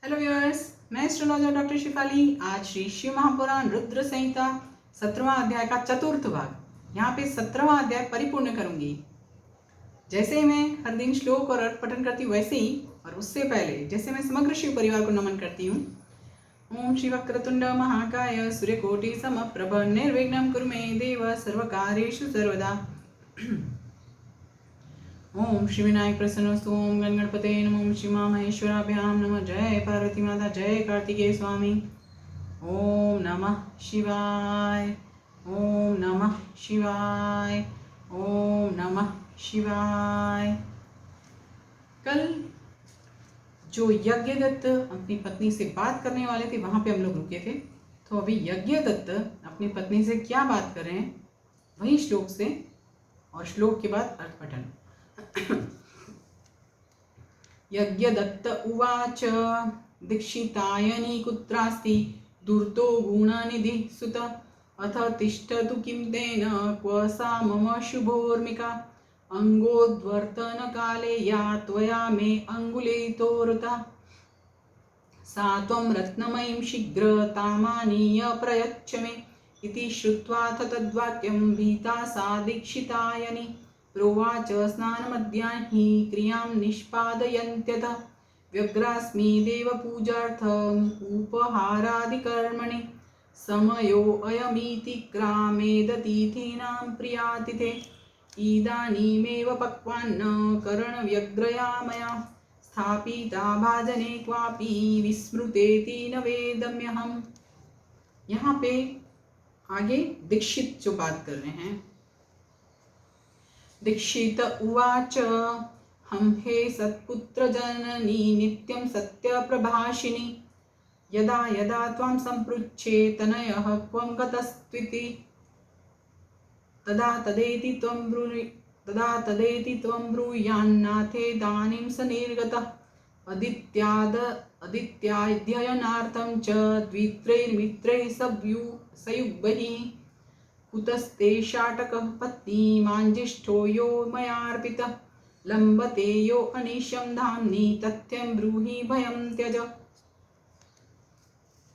Hello viewers, मैं astrologer doctor Shifali. आज श्री शिव महापुराण रुद्र संहिता 17वां अध्याय का चतुर्थ भाग, यहाँ पे 17वां अध्याय परिपूर्ण करूंगी। जैसे मैं हर दिन श्लोक और अर्थ पठन करती हूँ वैसे ही, और उससे पहले जैसे मैं समग्र शिव परिवार को नमन करती हूँ। ओम श्री वक्रतुंड महाकाय सूर्यकोटि समप्रभ निर्विघ्नं कुरु मे देव सर्वकार्येषु सर्वदा। ओम श्री विनायक प्रसन्नस्तु। ओम गण गणपते नमः। ओम श्री महेश्वराभ्याम नमः। जय पार्वती माता, जय कार्तिकेय स्वामी। ओम नमः शिवाय। ओम नमः शिवाय। ओम नमः शिवाय। कल जो यज्ञदत्त अपनी पत्नी से बात करने वाले थे वहां पे हम लोग रुके थे। तो अभी यज्ञदत्त अपनी पत्नी से क्या बात कर रहे हैं वही श्लोक से, और श्लोक के बाद अर्थ पठन। यज्ञदत्त उवाच दीक्षितायनी कुत्रास्ति दूर्तो गुणनिधिः सुत अथ तिष्ठतु किं तेन क्व सा मम शुभोर्मिका अंगोद्वर्तनकाले या त्वया मे अंगुलितोरुता सा त्वं रत्नमयीं शीघ्र तामानीय प्रयच्छ मे इति श्रुत्वाथ तद्वाक्यं भीता सा दीक्षितायनी प्रोवाच स्नानमध्याह्नि क्रियां निष्पादयन्त्यथ व्यग्रास्मि देवपूजार्थम् उपहारादिकर्मणि समयो अयमीति ग्रामेदतिथीनां प्रियातिथे इदानीमेव पक्वान्न करणव्यग्रया मया स्थापिता भाजने क्वापि विस्मृतेति न वेदम्यहम्। यहाँ पे आगे दीक्षित जो बात कर रहे हैं। दीक्षित उवाच हम हे सत्पुत्र जननी नित्यं सत्यप्रभाषिणी यदा यदा त्वां सम्पृच्छे तनयः क्वं गतस्त्विति तदा तदेति त्वं ब्रूयान्नाथेदानीं स निर्गतः अदित्याध्ययनार्थं च द्वित्रैर्मित्रैः सयुग्मैः कुतस्ते शाटकः पत्नीमाञ्जिष्ठो यो मयार्पितः लम्बते यो अनिशं धाम्नि तथ्यं ब्रूहि भयं त्यज।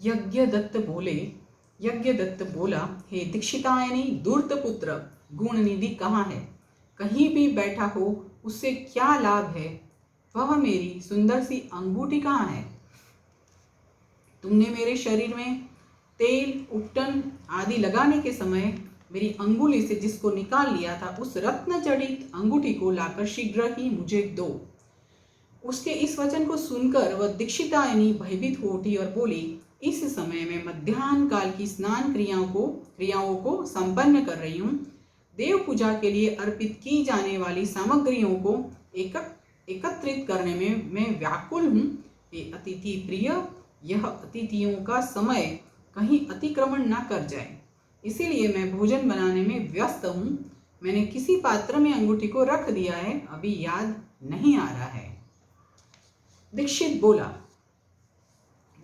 यज्ञदत्त बोला, हे दीक्षितायनी धूर्त पुत्र, गुणनिधि कहाँ है? कहीं भी बैठा हो उससे क्या लाभ है? वह मेरी सुंदर सी अंगूठी कहाँ है? तुमने मेरे शरीर में तेल उपटन आदि लगाने के समय मेरी अंगुली से जिसको निकाल लिया था, उस रत्न जड़ित अंगूठी को लाकर शीघ्र ही मुझे दो। उसके इस वचन को सुनकर वह दीक्षितायनी भयभीत हो उठी और बोली, इस समय मैं मध्याह्न काल की स्नान क्रियाओं को संपन्न कर रही हूँ। देव पूजा के लिए अर्पित की जाने वाली सामग्रियों को एकत्रित करने में मैं व्याकुल हूँ। हे अतिथि प्रिय, यह अतिथियों का समय कहीं अतिक्रमण न कर जाए, इसीलिए मैं भोजन बनाने में व्यस्त हूँ। मैंने किसी पात्र में अंगूठी को रख दिया है, अभी याद नहीं आ रहा है। दीक्षित बोला,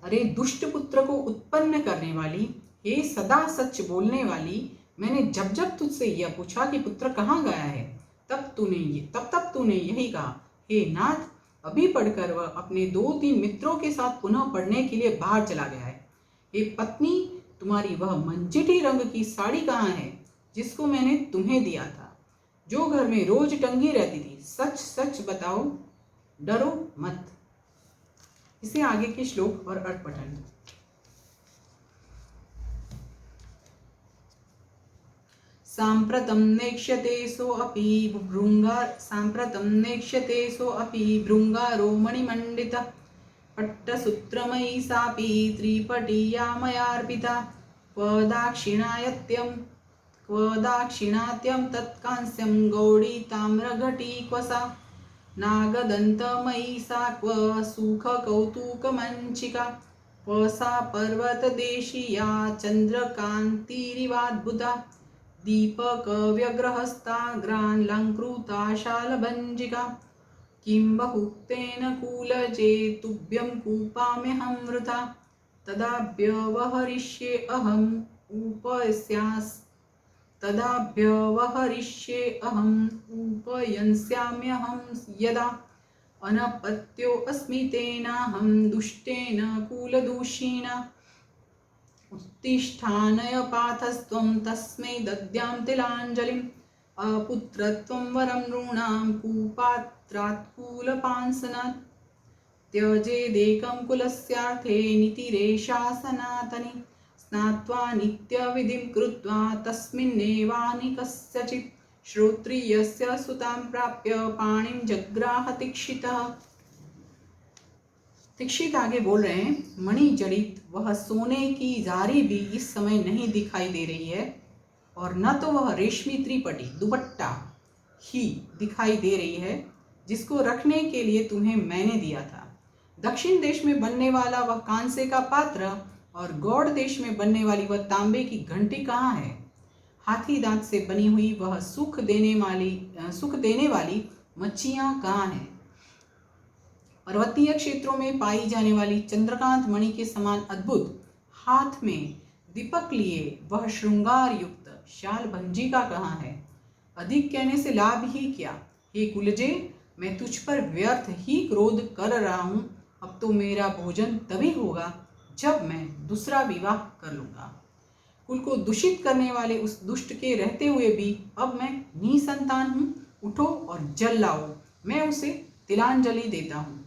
अरे दुष्ट पुत्र को उत्पन्न करने वाली, हे सदा सच बोलने वाली, मैंने जब जब तुझसे यह पूछा कि पुत्र कहाँ गया है, तब तूने यही कहा, हे नाथ, अभी पढ़कर वह अपने 2-3 मित्रों के साथ पुनः पढ़ने के लिए बाहर चला गया है। हे पत्नी, तुम्हारी वह मंजिठी रंग की साड़ी कहाँ है जिसको मैंने तुम्हें दिया था, जो घर में रोज टंगी रहती थी? सच सच बताओ, डरो मत। इसे आगे के श्लोक और अर्थ पठन। साम्प्रतं नेक्ष्यते सोऽपि भृङ्गारो मणिमण्डितः पट्टसूत्रमयी सापि त्रिपटीया मयार्पिता क्व दाक्षिणात्यं तत्कांस्यं गौडी ताम्रघटी क्व सा नागदन्तमयी सा क्व सुखकौतुकमञ्चिका क्व सा पर्वतदेशीया चन्द्रकान्तिरिवाद्भुता दीपकव्यग्रहस्ताग्रालङ्कृता शालभञ्जिका किं बहुक्तेन कूलजे तुभ्यं कूपाम्यहं वृथा तदाभ्यवहरिष्ये अहम् उपयस्याम्यहं यदा अनपत्यो अस्मि तेनाहं दुष्टेन कुलदूषिणा उत्तिष्ठानय पार्थस्त्वं तस्मै दद्यां तिलाञ्जलिम् अपुत्रत्वं वरं नॄणां कुपात्रात् कुलपांसनात् त्यजेदेकं कुलस्यार्थे नीतिरेषा सनातनी स्नात्वा नित्यविधिं कृत्वा तस्मिन्नेवानि श्रोत्रियस्य सुतां प्राप्य पाणिं जग्राह दीक्षितः। दीक्षित आगे बोल रहे हैं, मणि जड़ित वह सोने की जारी भी इस समय नहीं दिखाई दे रही है और न तो वह रेशमी त्रिपटी दुपट्टा ही दिखाई दे रही है जिसको रखने के लिए तुम्हें मैंने दिया था। दक्षिण देश में बनने वाला वह कांसे का पात्र और गौड़ देश में बनने वाली वह तांबे की घंटी कहाँ है? हाथी दांत से बनी हुई वह सुख देने वाली मच्छियाँ कहाँ हैं? पर्वतीय क्षेत्रों में पाई जाने वाली चंद्रकांत मणि के समान अद्भुत हाथ में दीपक लिए वह श्रृंगार युक्त शाल भंजिका कहाँ है? अधिक कहने से लाभ ही क्या? हे कुलजे, मैं तुझ पर व्यर्थ ही क्रोध कर रहा हूँ। अब तो मेरा भोजन तभी होगा जब मैं दूसरा विवाह कर लूँगा। कुल को दूषित करने वाले उस दुष्ट के रहते हुए भी अब मैं निसंतान हूँ। उठो और जल लाओ, मैं उसे तिलांजलि देता हूँ।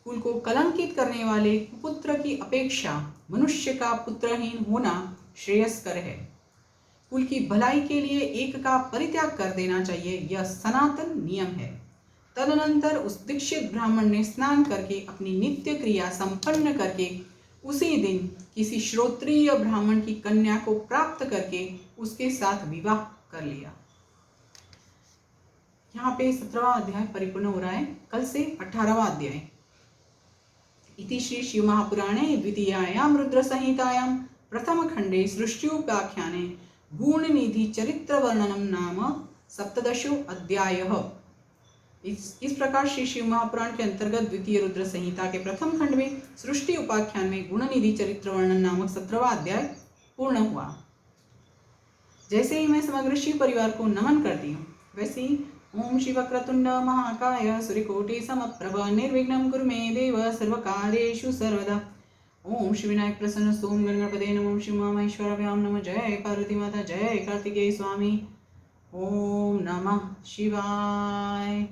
कुल को कलंकित करने वाले कुपुत्र की अपेक्षा मनुष्य का पुत्रहीन होना श्रेयस्कर है। कुल की भलाई के लिए एक का परित्याग कर देना चाहिए, यह सनातन नियम है। तदनंतर उस दीक्षित ब्राह्मण ने स्नान करके अपनी नित्य क्रिया संपन्न करके उसी दिन किसी श्रोत्रिय ब्राह्मण की कन्या को प्राप्त करके उसके साथ विवाह कर लिया। यहाँ पे 17वां अध्याय परिपूर्ण हो रहा है। कल से 18वां अध्याय। इति श्री शिव महापुराणे द्वितीयायां रुद्र संहितायां प्रथम खंडे सृष्टिउपाख्याने गुणनिधि चरित्र वर्णनम नाम 17 अध्यायः। इस प्रकार श्री शिव महापुराण के अंतर्गत द्वितीय रुद्र संहिता के प्रथम खंड में सृष्टि उपाख्यान में गुणनिधि चरित्र वर्णन नामक 17वां अध्याय पूर्ण हुआ। जैसे ही मैं समग्र शिव परिवार को नमन करती हूँ, वैसे ही ओम शिवक्रतुंड महाकाय सूर्यकोटि समप्रभ निर्विघ्नं कुरु मे देव सर्वकार्येषु सर्वदा। ओम श्री विनायक प्रसन्न सोम गणपते नमः शिव महेश्वराभ्यां नमः। जय पार्वती माता, जय कार्तिकेय स्वामी। ओम नमः शिवाय,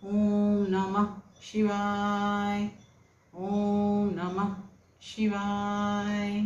ओम नमः शिवाय, ओम नमः शिवाय।